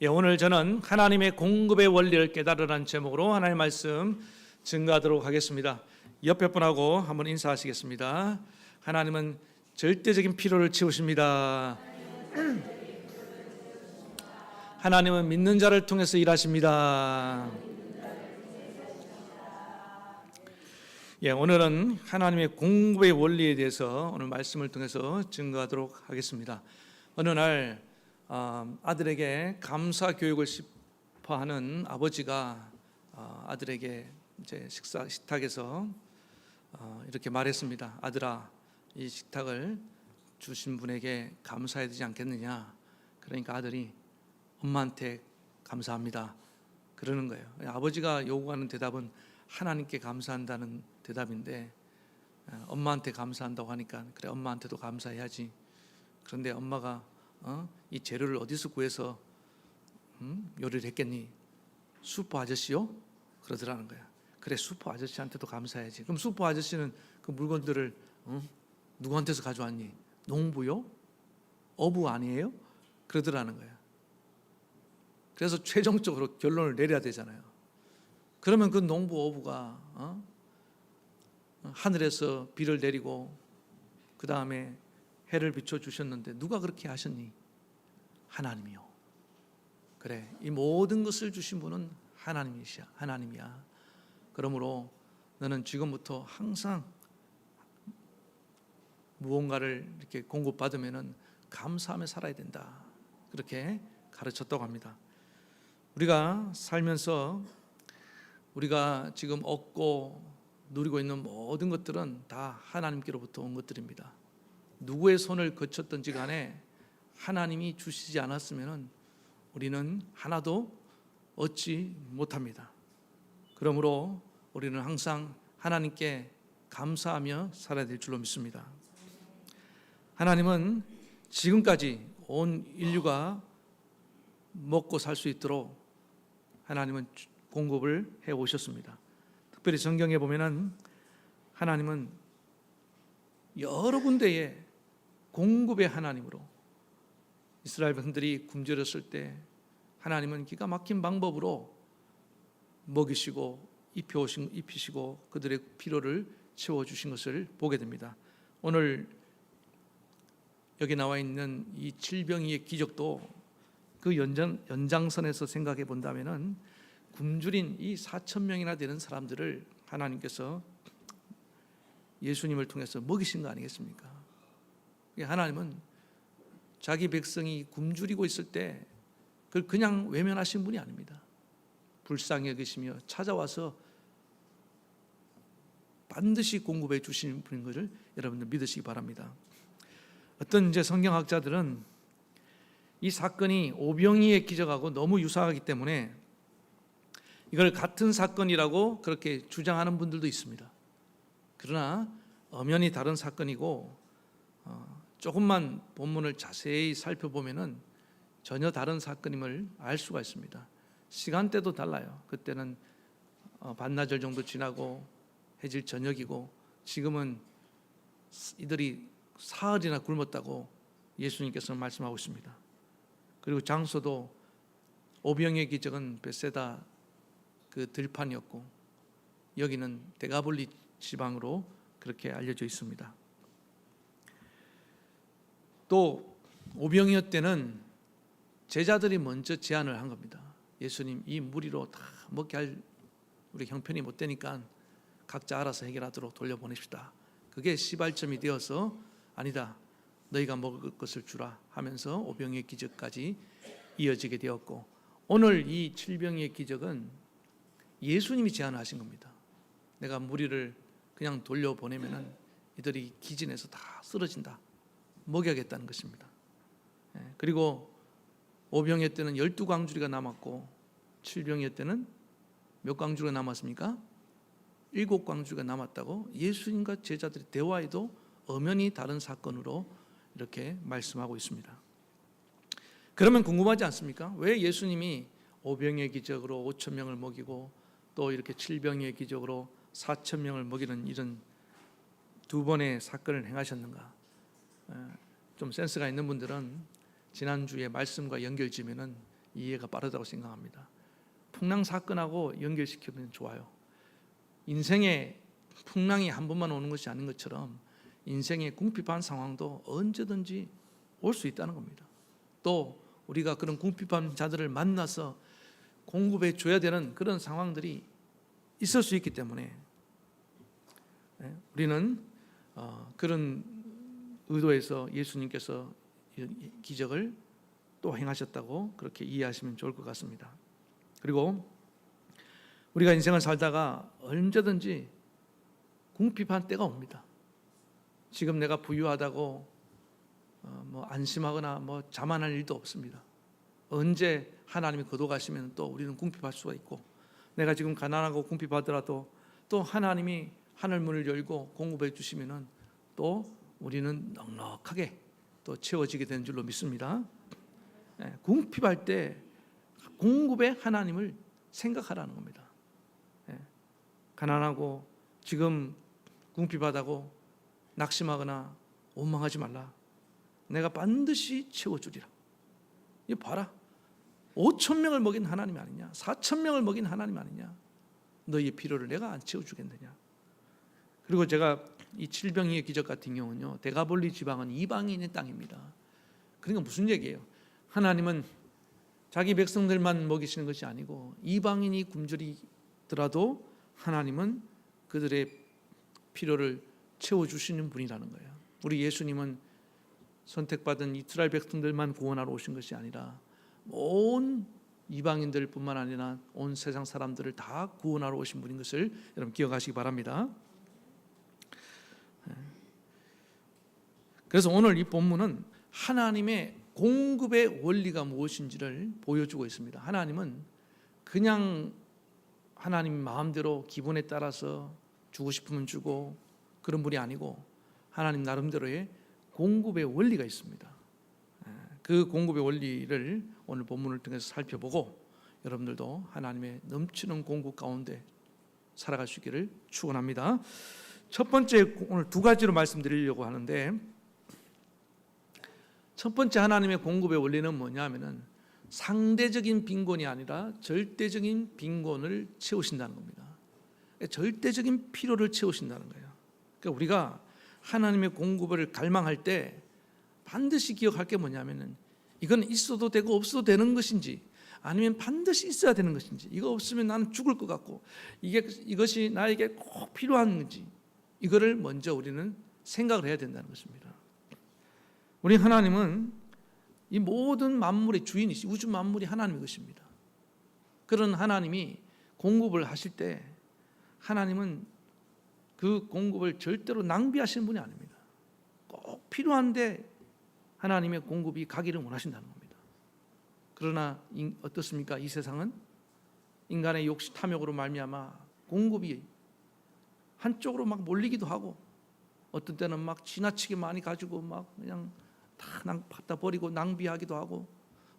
오늘 저는 하나님의 공급의 원리를 깨달으라는 제목으로 하나님의 말씀 증거하도록 하겠습니다. 옆에 분하고 한번 인사하시겠습니다. 하나님은 절대적인 필요를 채우십니다. 하나님은 믿는 자를 통해서 일하십니다. 오늘은 하나님의 공급의 원리에 대해서 오늘 말씀을 통해서 증거하도록 하겠습니다. 어느 날 아들에게 감사 교육을 싶어하는 아버지가 아들에게 이제 식탁에서 이렇게 말했습니다. 아들아, 이 식탁을 주신 분에게 감사해야 되지 않겠느냐? 그러니까 아들이 엄마한테 감사합니다 그러는 거예요. 아버지가 요구하는 대답은 하나님께 감사한다는 대답인데 엄마한테 감사한다고 하니까 그래, 엄마한테도 감사해야지. 그런데 엄마가 이 재료를 어디서 구해서 요리를 했겠니? 슈퍼 아저씨요? 그러더라는 거야. 그래, 슈퍼 아저씨한테도 감사해야지. 그럼 슈퍼 아저씨는 그 물건들을 누구한테서 가져왔니? 농부요? 어부 아니에요? 그러더라는 거야. 그래서 최종적으로 결론을 내려야 되잖아요. 그러면 그 농부 어부가 하늘에서 비를 내리고 그 다음에 해를 비춰주셨는데 누가 그렇게 하셨니? 하나님이요. 그래, 이 모든 것을 주신 분은 하나님이야. 그러므로 너는 지금부터 항상 무언가를 이렇게 공급받으면 감사하며 살아야 된다. 그렇게 가르쳤다고 합니다. 우리가 살면서 우리가 지금 얻고 누리고 있는 모든 것들은 다 하나님께로부터 온 것들입니다. 누구의 손을 거쳤든지 간에 하나님이 주시지 않았으면 우리는 하나도 얻지 못합니다. 그러므로 우리는 항상 하나님께 감사하며 살아야 될 줄로 믿습니다. 하나님은 지금까지 온 인류가 먹고 살 수 있도록 하나님은 공급을 해 오셨습니다. 특별히 성경에 보면은 하나님은 여러 군데에 공급의 하나님으로 이스라엘 백성들이 굶주렸을 때 하나님은 기가 막힌 방법으로 먹이시고 입히시고 그들의 필요를 채워주신 것을 보게 됩니다. 오늘 여기 나와 있는 이 칠병이의 기적도 그 연장선에서 생각해 본다면은 굶주린 이 4,000명이나 되는 사람들을 하나님께서 예수님을 통해서 먹이신 거 아니겠습니까? 하나님은 자기 백성이 굶주리고 있을 때 그걸 그냥 외면하신 분이 아닙니다. 불쌍히 여기시며 찾아와서 반드시 공급해 주시는 분인 것을 여러분들 믿으시기 바랍니다. 어떤 이제 성경학자들은 이 사건이 오병이의 기적하고 너무 유사하기 때문에 이걸 같은 사건이라고 그렇게 주장하는 분들도 있습니다. 그러나 엄연히 다른 사건이고 조금만 본문을 자세히 살펴보면은 전혀 다른 사건임을 알 수가 있습니다. 시간대도 달라요. 그때는 반나절 정도 지나고 해질 저녁이고 지금은 이들이 사흘이나 굶었다고 예수님께서 말씀하고 있습니다. 그리고 장소도 오병이의 기적은 벳세다 그 들판이었고 여기는 데가볼리 지방으로 그렇게 알려져 있습니다. 또 오병이어 때는 제자들이 먼저 제안을 한 겁니다. 예수님, 이 무리로 다 먹게 할 우리 형편이 못 되니까 각자 알아서 해결하도록 돌려보냅시다. 그게 시발점이 되어서 아니다, 너희가 먹을 것을 주라 하면서 오병이의 기적까지 이어지게 되었고 오늘 이 칠병이의 기적은 예수님이 제안하신 겁니다. 내가 무리를 그냥 돌려보내면 이들이 기진해서 다 쓰러진다. 먹여야겠다는 것입니다. 그리고 오병이어 때는 12광주리가 남았고 칠병이어 때는 몇 광주리가 남았습니까? 7광주리가 남았다고 예수님과 제자들의 대화에도 엄연히 다른 사건으로 이렇게 말씀하고 있습니다. 그러면 궁금하지 않습니까? 왜 예수님이 오병이의 기적으로 5,000명을 먹이고 또 이렇게 칠병이의 기적으로 4,000명을 먹이는 이런 두 번의 사건을 행하셨는가? 좀 센스가 있는 분들은 지난주에 말씀과 연결지면은 이해가 빠르다고 생각합니다. 풍랑 사건하고 연결시키면 좋아요. 인생에 풍랑이 한 번만 오는 것이 아닌 것처럼 인생의 궁핍한 상황도 언제든지 올 수 있다는 겁니다. 또 우리가 그런 궁핍한 자들을 만나서 공급해 줘야 되는 그런 상황들이 있을 수 있기 때문에 우리는 그런 의도에서 예수님께서 기적을 또 행하셨다고 그렇게 이해하시면 좋을 것 같습니다. 그리고 우리가 인생을 살다가 언제든지 궁핍한 때가 옵니다. 지금 내가 부유하다고 안심하거나 자만할 일도 없습니다. 언제 하나님이 거둬가시면 또 우리는 궁핍할 수가 있고, 내가 지금 가난하고 궁핍하더라도 또 하나님이 하늘문을 열고 공급해 주시면은 또 우리는 넉넉하게 또 채워지게 되는 줄로 믿습니다. 궁핍할 때 공급의 하나님을 생각하라는 겁니다. 가난하고 지금 궁핍하다고 낙심하거나 원망하지 말라. 내가 반드시 채워주리라. 이거 봐라. 5,000명을 먹인 하나님 아니냐? 4,000명을 먹인 하나님 아니냐? 너희의 필요를 내가 안 채워주겠느냐? 그리고 제가 이 칠병이의 기적 같은 경우는요, 데가볼리 지방은 이방인의 땅입니다. 그러니까 무슨 얘기예요? 하나님은 자기 백성들만 먹이시는 것이 아니고 이방인이 굶주리더라도 하나님은 그들의 필요를 채워주시는 분이라는 거예요. 우리 예수님은 선택받은 이스라엘 백성들만 구원하러 오신 것이 아니라 온 이방인들뿐만 아니라 온 세상 사람들을 다 구원하러 오신 분인 것을 여러분 기억하시기 바랍니다. 그래서 오늘 이 본문은 하나님의 공급의 원리가 무엇인지를 보여주고 있습니다. 하나님은 그냥 하나님 마음대로 기분에 따라서 주고 싶으면 주고 그런 분이 아니고 하나님 나름대로의 공급의 원리가 있습니다. 그 공급의 원리를 오늘 본문을 통해서 살펴보고 여러분들도 하나님의 넘치는 공급 가운데 살아갈 수 있기를 축원합니다. 첫 번째, 오늘 두 가지로 말씀드리려고 하는데, 첫 번째 하나님의 공급의 원리는 뭐냐면은 상대적인 빈곤이 아니라 절대적인 빈곤을 채우신다는 겁니다. 절대적인 필요를 채우신다는 거예요. 그러니까 우리가 하나님의 공급을 갈망할 때 반드시 기억할 게 뭐냐면은 이건 있어도 되고 없어도 되는 것인지, 아니면 반드시 있어야 되는 것인지, 이거 없으면 나는 죽을 것 같고 이것이 나에게 꼭 필요한 건지, 이거를 먼저 우리는 생각을 해야 된다는 것입니다. 우리 하나님은 이 모든 만물의 주인이시, 우주 만물이 하나님의 것입니다. 그런 하나님이 공급을 하실 때 하나님은 그 공급을 절대로 낭비하시는 분이 아닙니다. 꼭 필요한데 하나님의 공급이 가기를 원하신다는 겁니다. 그러나 어떻습니까? 이 세상은 인간의 욕심 탐욕으로 말미암아 공급이 한쪽으로 막 몰리기도 하고, 어떤 때는 막 지나치게 많이 가지고 막 그냥 다 갖다 버리고 낭비하기도 하고,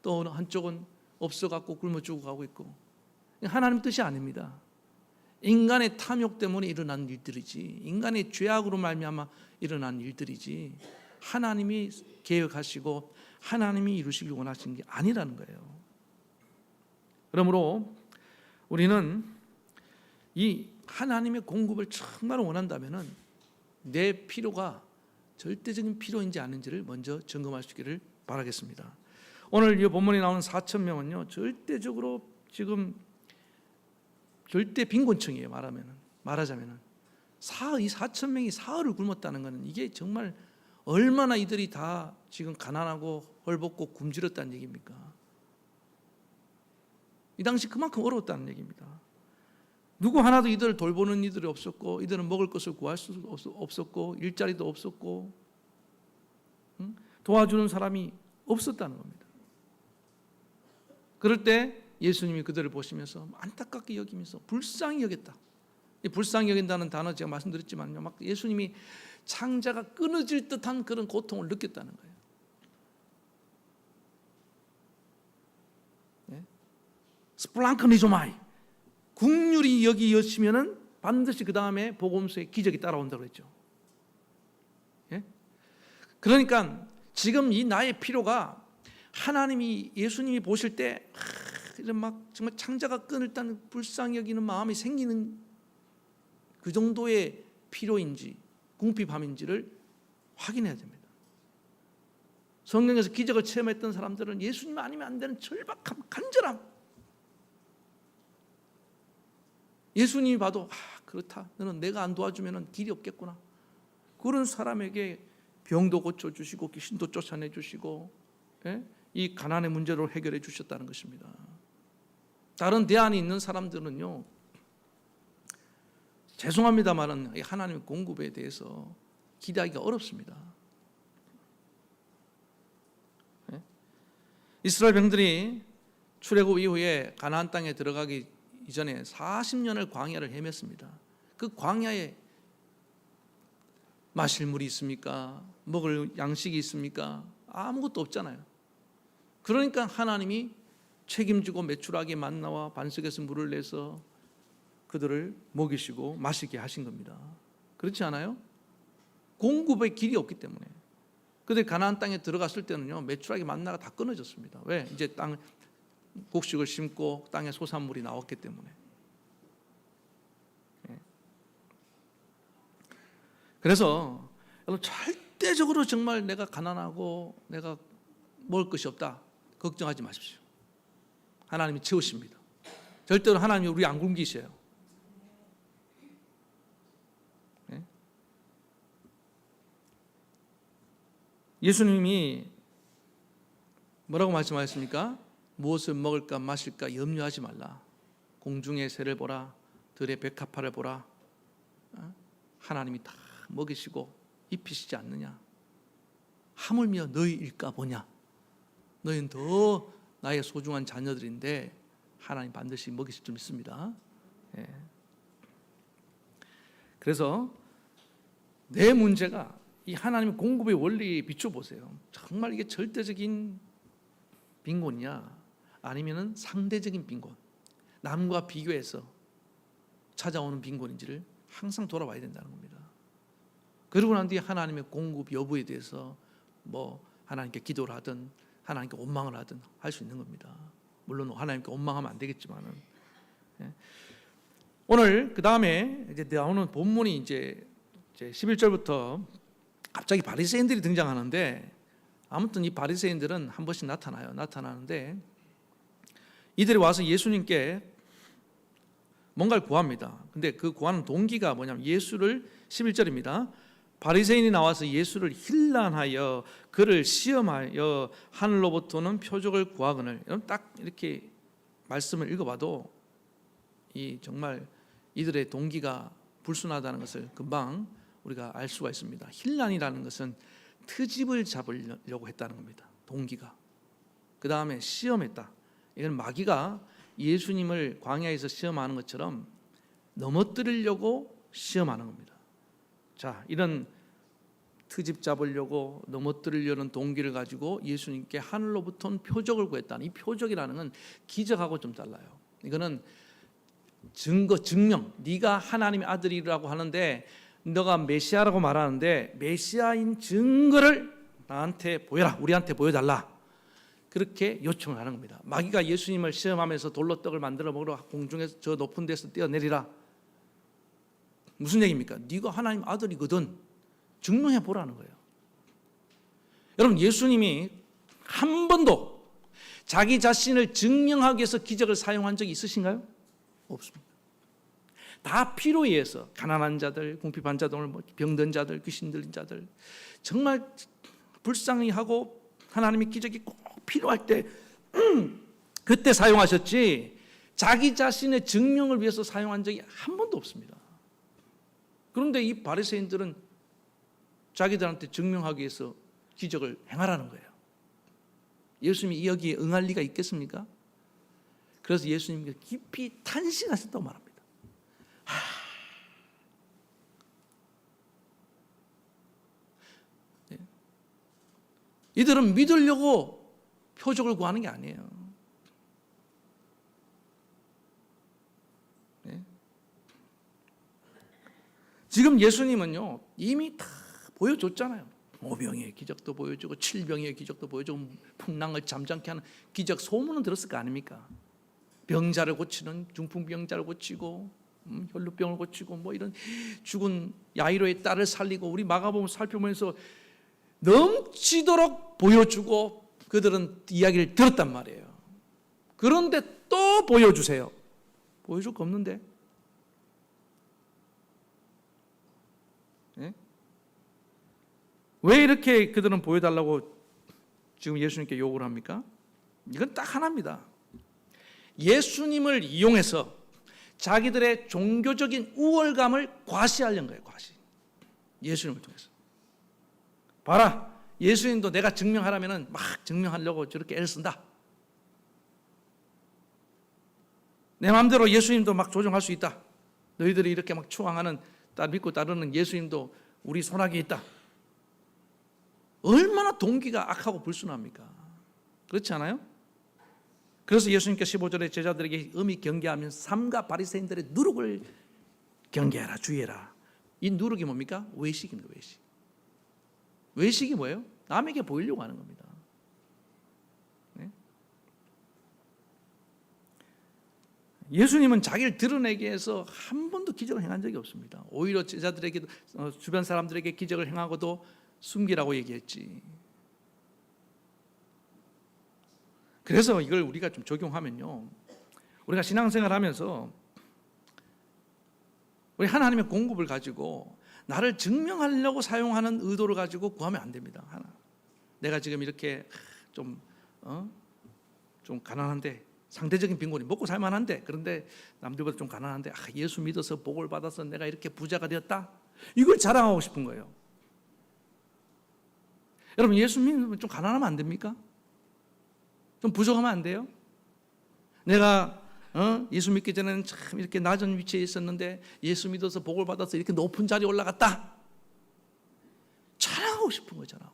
또 어느 한쪽은 없어갖고 굶어 죽어가고 있고, 하나님 뜻이 아닙니다. 인간의 탐욕 때문에 일어난 일들이지, 인간의 죄악으로 말미암아 일어난 일들이지, 하나님이 계획하시고 하나님이 이루시길 원하시는 게 아니라는 거예요. 그러므로 우리는 이 하나님의 공급을 정말 원한다면은 내 필요가 절대적인 필요인지 아닌지를 먼저 점검할 수 있기를 바라겠습니다. 오늘 이 본문에 나오는 4,000명은요 절대적으로 지금 절대 빈곤층이에요. 말하자면은 이 4,000명이 사흘을 굶었다는 것은 이게 정말 얼마나 이들이 다 지금 가난하고 헐벗고 굶주렸다는 얘기입니까? 이 당시 그만큼 어려웠다는 얘기입니다. 누구 하나도 이들을 돌보는 이들이 없었고, 이들은 먹을 것을 구할 수 없었고, 일자리도 없었고, 도와주는 사람이 없었다는 겁니다. 그럴 때 예수님이 그들을 보시면서 안타깝게 여기면서 불쌍히 여겼다. 이 불쌍히 여긴다는 단어 제가 말씀드렸지만요, 막 예수님이 창자가 끊어질 듯한 그런 고통을 느꼈다는 거예요. 스플랑크니조마이, 국률이 여기 여시면은 반드시 그 다음에 복음서에 기적이 따라온다고 그랬죠. 그러니까 지금 이 나의 필요가 하나님이 예수님이 보실 때 이런 막 정말 창자가 끈을 딴 불쌍히 여기는 마음이 생기는 그 정도의 필요인지 궁핍함인지를 확인해야 됩니다. 성경에서 기적을 체험했던 사람들은 예수님 아니면 안 되는 절박함, 간절함. 예수님이 봐도 그렇다. 너는 내가 안 도와주면 길이 없겠구나. 그런 사람에게 병도 고쳐주시고 귀신도 쫓아내주시고 이 가난의 문제를 해결해 주셨다는 것입니다. 다른 대안이 있는 사람들은요, 죄송합니다만은 하나님의 공급에 대해서 기대하기가 어렵습니다. 이스라엘 백성들이 출애굽 이후에 가나안 땅에 들어가기 이전에 40년을 광야를 헤맸습니다. 그 광야에 마실 물이 있습니까? 먹을 양식이 있습니까? 아무것도 없잖아요. 그러니까 하나님이 책임지고 메추라기 만나와 반석에서 물을 내서 그들을 먹이시고 마시게 하신 겁니다. 그렇지 않아요? 공급의 길이 없기 때문에. 그들이 가나안 땅에 들어갔을 때는요, 메추라기 만나가 다 끊어졌습니다. 왜? 이제 땅 곡식을 심고 땅에 소산물이 나왔기 때문에. 그래서 여러분, 절대적으로 정말 내가 가난하고 내가 먹을 것이 없다 걱정하지 마십시오. 하나님이 채우십니다. 절대로 하나님이 우리 안 굶기셔요. 예수님이 뭐라고 말씀하셨습니까? 무엇을 먹을까 마실까 염려하지 말라. 공중의 새를 보라, 들의 백합화를 보라. 하나님이 다 먹이시고 입히시지 않느냐. 하물며 너희일까 보냐. 너희는 더 나의 소중한 자녀들인데 하나님 반드시 먹이실 줄 믿습니다. 그래서 내 문제가 이 하나님의 공급의 원리에 비춰보세요. 정말 이게 절대적인 빈곤이냐 아니면은 상대적인 빈곤, 남과 비교해서 찾아오는 빈곤인지를 항상 돌아봐야 된다는 겁니다. 그러고 난 뒤에 하나님의 공급 여부에 대해서 뭐 하나님께 기도를 하든 하나님께 원망을 하든 할 수 있는 겁니다. 물론 하나님께 원망하면 안 되겠지만은. 오늘 그 다음에 이제 나오는 본문이 이제 11절부터 갑자기 바리새인들이 등장하는데, 아무튼 이 바리새인들은 한 번씩 나타나는데 이들이 와서 예수님께 뭔가를 구합니다. 근데 그 구하는 동기가 뭐냐면 예수를 11절입니다. 바리새인이 나와서 예수를 힐난하여 그를 시험하여 하늘로부터는 표적을 구하거늘. 여러분 딱 이렇게 말씀을 읽어봐도 이 정말 이들의 동기가 불순하다는 것을 금방 우리가 알 수가 있습니다. 힐난이라는 것은 트집을 잡으려고 했다는 겁니다. 동기가. 그 다음에 시험했다. 이건 마귀가 예수님을 광야에서 시험하는 것처럼 넘어뜨리려고 시험하는 겁니다. 자, 이런 트집 잡으려고 넘어뜨리려는 동기를 가지고 예수님께 하늘로부터는 표적을 구했다는, 이 표적이라는 건 기적하고 좀 달라요. 이거는 증거, 증명. 네가 하나님의 아들이라고 하는데 너가 메시아라고 말하는데 메시아인 증거를 나한테 보여라, 우리한테 보여달라, 그렇게 요청을 하는 겁니다. 마귀가 예수님을 시험하면서 돌로 떡을 만들어 먹으러 공중에서 저 높은 데서 뛰어내리라. 무슨 얘기입니까? 네가 하나님 아들이거든, 증명해 보라는 거예요. 여러분, 예수님이 한 번도 자기 자신을 증명하기 위해서 기적을 사용한 적이 있으신가요? 없습니다. 다 필요에 의해서 가난한 자들, 궁핍한 자들, 병든 자들, 귀신 들린 자들, 정말 불쌍히 하고 하나님의 기적이 꼭 필요할 때 그때 사용하셨지, 자기 자신의 증명을 위해서 사용한 적이 한 번도 없습니다. 그런데 이 바리새인들은 자기들한테 증명하기 위해서 기적을 행하라는 거예요. 예수님이 여기에 응할 리가 있겠습니까? 그래서 예수님이 깊이 탄식하셨다고 말합니다. 네. 이들은 믿으려고 표적을 구하는 게 아니에요. 네. 지금 예수님은요 이미 다 보여줬잖아요. 5병의 기적도 보여주고 7병의 기적도 보여주고 풍랑을 잠잠케 하는 기적 소문은 들었을 거 아닙니까? 병자를 고치는 중풍병자를 고치고 혈루병을 고치고 뭐 이런 죽은 야이로의 딸을 살리고 우리 마가복음 살펴보면서 넘치도록 보여주고 그들은 이야기를 들었단 말이에요. 그런데 또 보여주세요. 보여줄 거 없는데. 네? 왜 이렇게 그들은 보여달라고 지금 예수님께 요구를 합니까? 이건 딱 하나입니다. 예수님을 이용해서 자기들의 종교적인 우월감을 과시하려는 거예요. 과시. 예수님을 통해서. 봐라, 예수님도 내가 증명하라면은 막 증명하려고 저렇게 애를 쓴다. 내 마음대로 예수님도 막 조종할 수 있다. 너희들이 이렇게 막 추앙하는, 믿고 따르는 예수님도 우리 손아귀에 있다. 얼마나 동기가 악하고 불순합니까? 그렇지 않아요? 그래서 예수님께서 15절에 제자들에게 엄히 경계하면서 삼가 바리새인들의 누룩을 경계하라, 주의해라. 이 누룩이 뭡니까? 외식입니다. 외식. 외식이 뭐예요? 남에게 보이려고 하는 겁니다. 네? 예수님은 자기를 드러내기 위해서 한 번도 기적을 행한 적이 없습니다. 오히려 제자들에게, 주변 사람들에게 기적을 행하고도 숨기라고 얘기했지. 그래서 이걸 우리가 좀 적용하면요, 우리가 신앙생활 하면서 우리 하나님의 공급을 가지고 나를 증명하려고 사용하는 의도를 가지고 구하면 안 됩니다. 내가 지금 이렇게 좀 가난한데, 상대적인 빈곤이 먹고 살만한데, 그런데 남들보다 좀 가난한데 예수 믿어서 복을 받아서 내가 이렇게 부자가 되었다, 이걸 자랑하고 싶은 거예요. 여러분, 예수 믿으면 좀 가난하면 안 됩니까? 좀 부족하면 안 돼요? 내가 예수 믿기 전에는 참 이렇게 낮은 위치에 있었는데 예수 믿어서 복을 받아서 이렇게 높은 자리에 올라갔다, 자랑하고 싶은 거잖아.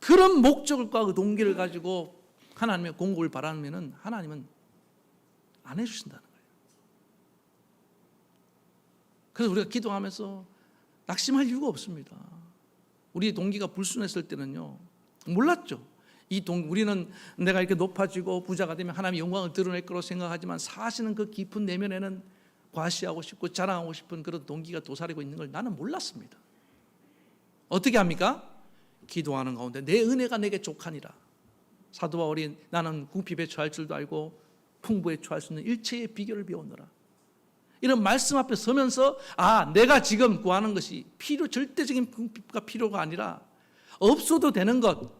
그런 목적과 그 동기를 가지고 하나님의 공급을 바라면 하나님은 안 해주신다는 거예요. 그래서 우리가 기도하면서 낙심할 이유가 없습니다. 우리 동기가 불순했을 때는요, 몰랐죠. 우리는 내가 이렇게 높아지고 부자가 되면 하나님의 영광을 드러낼 거라고 생각하지만 사실은 그 깊은 내면에는 과시하고 싶고 자랑하고 싶은 그런 동기가 도사리고 있는 걸 나는 몰랐습니다. 어떻게 합니까? 기도하는 가운데 내 은혜가 내게 족하니라. 사도 바울이 나는 궁핍에 처할 줄도 알고 풍부에 처할 수 있는 일체의 비결을 배웠노라. 이런 말씀 앞에 서면서 내가 지금 구하는 것이 절대적인 궁핍과 필요가 아니라 없어도 되는 것,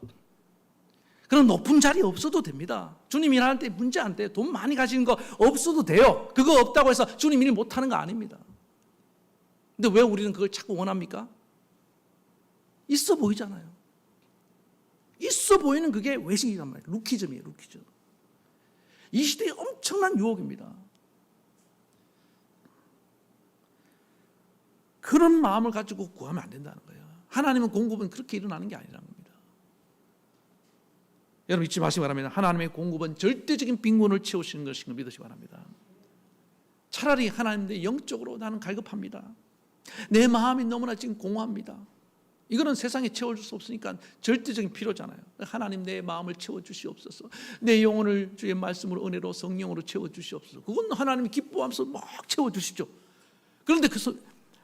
그런 높은 자리 없어도 됩니다. 주님 일하는 때 문제 안 돼요. 돈 많이 가지는 거 없어도 돼요. 그거 없다고 해서 주님 일 못하는 거 아닙니다. 근데 왜 우리는 그걸 자꾸 원합니까? 있어 보이잖아요. 있어 보이는 그게 외식이란 말이에요. 루키즘이에요. 루키즘. 이 시대의 엄청난 유혹입니다. 그런 마음을 가지고 구하면 안 된다는 거예요. 하나님은 공급은 그렇게 일어나는 게 아니라는 겁니다. 여러분, 잊지 마시기 바랍니다. 하나님의 공급은 절대적인 빈곤을 채우시는 것인 걸 믿으시기 바랍니다. 차라리 하나님의 영적으로 나는 갈급합니다. 내 마음이 너무나 지금 공허합니다. 이거는 세상에 채워줄 수 없으니까 절대적인 필요잖아요. 하나님, 내 마음을 채워주시옵소서. 내 영혼을 주의 말씀으로, 은혜로, 성령으로 채워주시옵소서. 그건 하나님이 기뻐하면서 막 채워주시죠. 그런데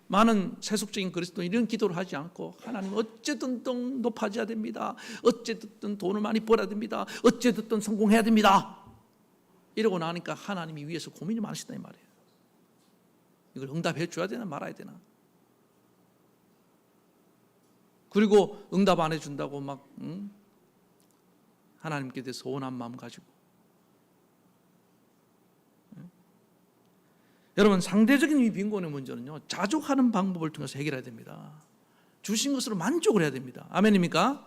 많은 세속적인 그리스도는 이런 기도를 하지 않고 하나님, 어쨌든 높아져야 됩니다. 어쨌든 돈을 많이 벌어야 됩니다. 어쨌든 성공해야 됩니다. 이러고 나니까 하나님이 위에서 고민이 많으시다 이 말이에요. 이걸 응답해 줘야 되나 말아야 되나. 그리고 응답 안 해준다고 막 하나님께 대해 서운한 마음 가지고. 여러분, 상대적인 이 빈곤의 문제는요, 자족하는 방법을 통해서 해결해야 됩니다. 주신 것으로 만족을 해야 됩니다. 아멘입니까?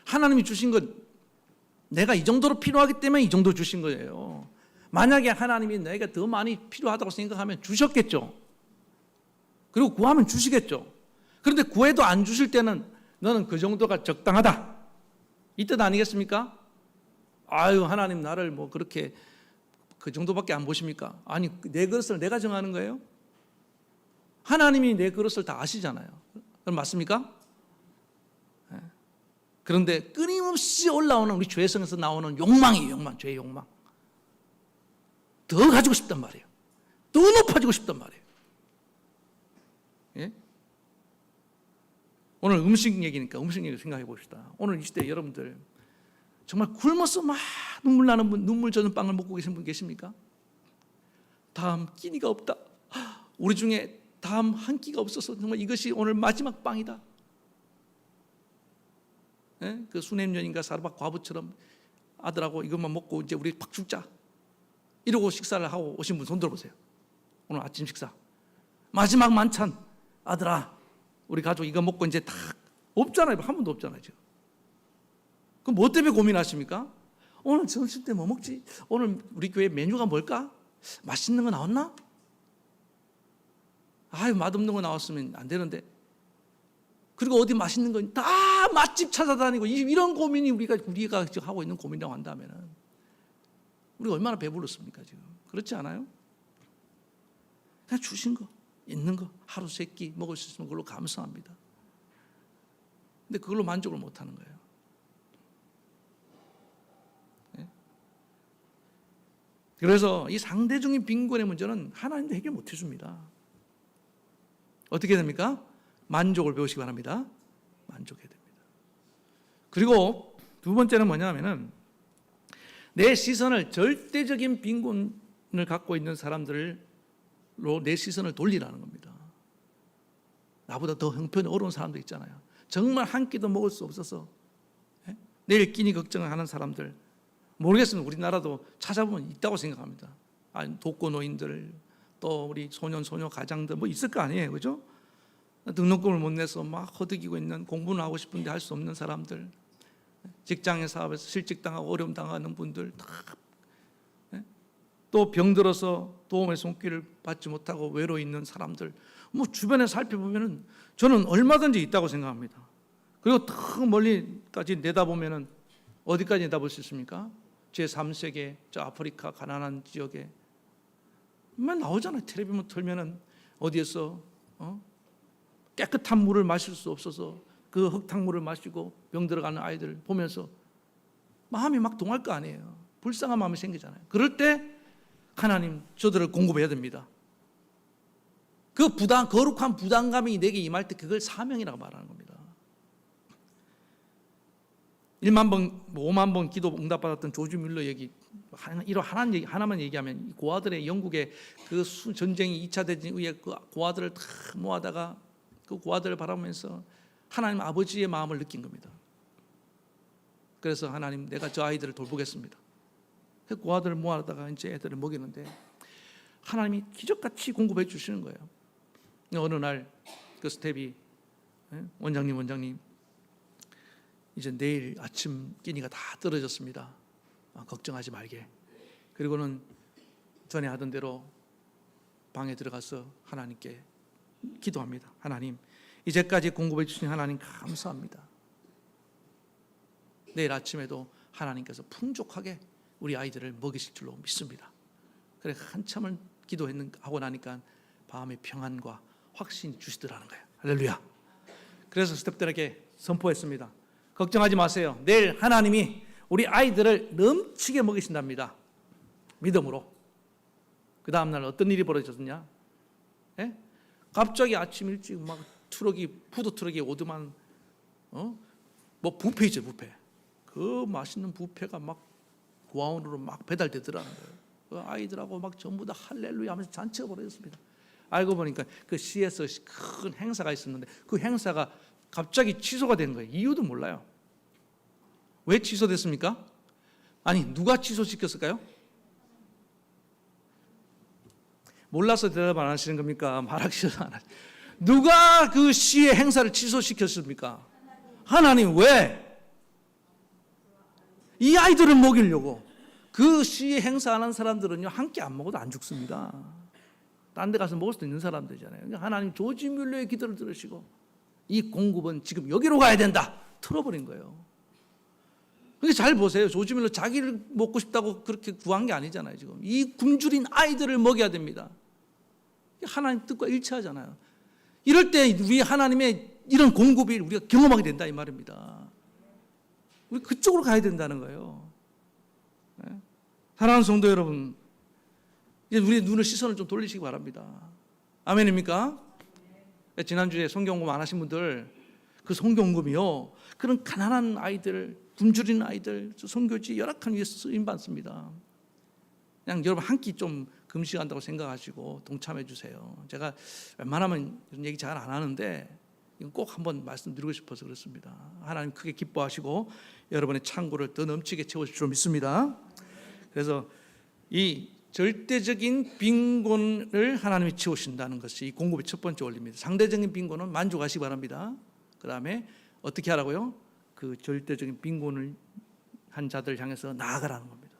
하나님이 주신 것, 내가 이 정도로 필요하기 때문에 이 정도 주신 거예요. 만약에 하나님이 내가 더 많이 필요하다고 생각하면 주셨겠죠. 그리고 구하면 주시겠죠. 그런데 구해도 안 주실 때는 너는 그 정도가 적당하다, 이 뜻 아니겠습니까? 하나님 나를 뭐 그렇게 그 정도밖에 안 보십니까? 아니, 내 그릇을 내가 정하는 거예요? 하나님이 내 그릇을 다 아시잖아요. 그럼 맞습니까? 그런데 끊임없이 올라오는 우리 죄성에서 나오는 욕망이에요. 죄의 욕망. 더 가지고 싶단 말이에요. 더 높아지고 싶단 말이에요. 예? 오늘 음식 얘기니까 음식 얘기 생각해 봅시다. 오늘 이 시대 여러분들 정말 굶어서 막 눈물 나는 분, 눈물 젖은 빵을 먹고 계신 분 계십니까? 다음 끼니가 없다. 우리 중에 다음 한 끼가 없어서 정말 이것이 오늘 마지막 빵이다. 예? 그 수냄년인가 사르밧 과부처럼 아들하고 이것만 먹고 이제 우리 팍 죽자 이러고 식사를 하고 오신 분 손 들어보세요. 오늘 아침 식사 마지막 만찬, 아들아 우리 가족 이거 먹고 이제 다 없잖아요. 한 번도 없잖아요 지금. 그럼 뭐 때문에 고민하십니까? 오늘 점심 때 뭐 먹지? 오늘 우리 교회 메뉴가 뭘까? 맛있는 거 나왔나? 아유 맛없는 거 나왔으면 안 되는데. 그리고 어디 맛있는 거 다 맛집 찾아다니고 이런 고민이 우리가 지금 하고 있는 고민이라고 한다면은 우리가 얼마나 배불렀습니까 지금? 그렇지 않아요? 그냥 주신 거 있는 거 하루 세 끼 먹을 수 있으면 그걸로 감사합니다. 근데 그걸로 만족을 못 하는 거예요. 네? 그래서 이 상대적인 빈곤의 문제는 하나님도 해결 못 해줍니다. 어떻게 됩니까? 만족을 배우시기 바랍니다. 만족해야 됩니다. 그리고 두 번째는 뭐냐면은 내 시선을 절대적인 빈곤을 갖고 있는 사람들로 내 시선을 돌리라는 겁니다. 나보다 더 형편이 어려운 사람도 있잖아요. 정말 한 끼도 먹을 수 없어서 내일 끼니 걱정을 하는 사람들 모르겠습니다. 우리나라도 찾아보면 있다고 생각합니다. 독거노인들 또 우리 소년 소녀 가장들 뭐 있을 거 아니에요, 그죠? 등록금을 못 내서 막 허덕이고 있는 공부는 하고 싶은데 할 수 없는 사람들, 직장의 사업에서 실직당하고 어려움 당하는 분들 다 또 병들어서 도움의 손길을 받지 못하고 외로워 있는 사람들 뭐 주변에 살펴보면은 저는 얼마든지 있다고 생각합니다. 그리고 더 멀리까지 내다보면은 어디까지 내다볼 수 있습니까? 제3세계 저 아프리카 가난한 지역에 맨 나오잖아요. 텔레비전 틀면은 어디에서 깨끗한 물을 마실 수 없어서 그 흙탕물을 마시고 병 들어가는 아이들 보면서 마음이 막 동할 거 아니에요. 불쌍한 마음이 생기잖아요. 그럴 때 하나님 저들을 공급해야 됩니다. 그 거룩한 부담감이 내게 임할 때 그걸 사명이라고 말하는 겁니다. 1만 번, 5만 번 기도 응답받았던 조지 뮬러 얘기 하나만 얘기하면 고아들의 영국의 그 전쟁이 2차 대전 이후에 그 고아들을 다 모아다가 그 고아들을 바라보면서 하나님 아버지의 마음을 느낀 겁니다. 그래서 하나님 내가 저 아이들을 돌보겠습니다. 그 고아들을 모아다가 이제 애들을 먹이는데 하나님이 기적같이 공급해 주시는 거예요. 어느 날 그 스텝이 원장님 이제 내일 아침 끼니가 다 떨어졌습니다. 걱정하지 말게. 그리고는 전에 하던 대로 방에 들어가서 하나님께 기도합니다. 하나님 이제까지 공급해 주신 하나님 감사합니다. 내일 아침에도 하나님께서 풍족하게 우리 아이들을 먹이실 줄로 믿습니다. 그래 한참을 기도하고 나니까 마음의 평안과 확신이 주시더라는 거예요. 할렐루야. 그래서 스태프들에게 선포했습니다. 걱정하지 마세요. 내일 하나님이 우리 아이들을 넘치게 먹이신답니다. 믿음으로. 그 다음날 어떤 일이 벌어졌냐? 예? 갑자기 아침 일찍 막 푸드 트럭이 오더만 뭐 뷔페이죠, 뷔페. 그 맛있는 뷔페가 막 고아원으로 막 배달되더라는 거예요. 그 아이들하고 막 전부 다 할렐루야 하면서 잔치가 벌어졌습니다. 알고 보니까 그 시에서 큰 행사가 있었는데 그 행사가 갑자기 취소가 된 거예요. 이유도 몰라요. 왜 취소됐습니까? 아니 누가 취소시켰을까요? 몰라서 대답 안 하시는 겁니까? 말하기도 안 하시는. 누가 그 시의 행사를 취소시켰습니까? 하나님. 왜? 이 아이들을 먹이려고. 그 시에 행사하는 사람들은요 한 끼 안 먹어도 안 죽습니다. 딴 데 가서 먹을 수도 있는 사람들이잖아요. 그러니까 하나님 조지 뮬러의 기도를 들으시고 이 공급은 지금 여기로 가야 된다 틀어버린 거예요. 그러니까 잘 보세요. 조지 뮬러 자기를 먹고 싶다고 그렇게 구한 게 아니잖아요. 지금 이 굶주린 아이들을 먹여야 됩니다. 하나님 뜻과 일치하잖아요. 이럴 때 우리 하나님의 이런 공급이 우리가 경험하게 된다 이 말입니다. 우리 그쪽으로 가야 된다는 거예요. 사랑하는 성도 여러분, 이제 우리의 눈을 시선을 좀 돌리시기 바랍니다. 아멘입니까? 지난주에 성경공부 안 하신 분들 그 성경공부요 그런 가난한 아이들, 굶주리는 아이들, 선교지 열악한 위에서 쓰임 받습니다. 그냥 여러분 한 끼 좀 금식한다고 생각하시고 동참해 주세요. 제가 웬만하면 이런 얘기 잘 안 하는데 이건 꼭 한번 말씀드리고 싶어서 그렇습니다. 하나님 크게 기뻐하시고 여러분의 창고를 더 넘치게 채우실 줄 믿습니다. 그래서 이 절대적인 빈곤을 하나님이 채우신다는 것이 이 공급의 첫 번째 원리입니다. 상대적인 빈곤은 만족하시기 바랍니다. 그 다음에 어떻게 하라고요? 그 절대적인 빈곤을 한 자들 향해서 나아가라는 겁니다.